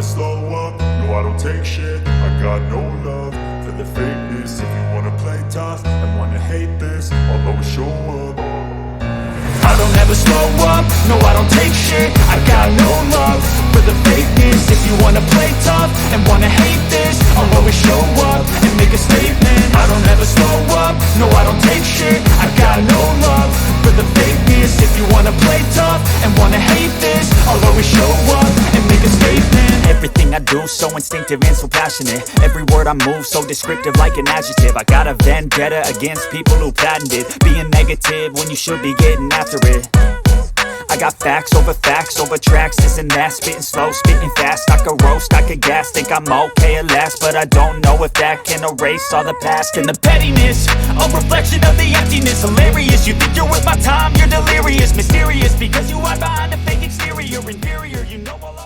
never slow up, no I don't take shit. I got no love for the fakeness. If you wanna play tough and wanna hate this, I'll always show up. I don't ever slow up, no I don't take shit. I got no love for the fakeness. If you wanna play tough and wanna hate this, I'll always show up and make a statement. I don't ever slow up, no I don't take shit. I got no love for the fakeness. If you wanna play tough and wanna hate this, I'll always show up and make a statement. Everything I do so instinctive and so passionate. Every word I move so descriptive like an adjective. I got a vendetta against people who patented being negative when you should be getting after it. I got facts over tracks, this and that. Spitting slow, spitting fast. I could roast, I could gas. Think I'm okay at last, but I don't know if that can erase all the past. And the pettiness, a reflection of the emptiness. Hilarious, you think you're worth my time, you're delirious. Mysterious, because you hide behind a fake exterior. Inferior, you know all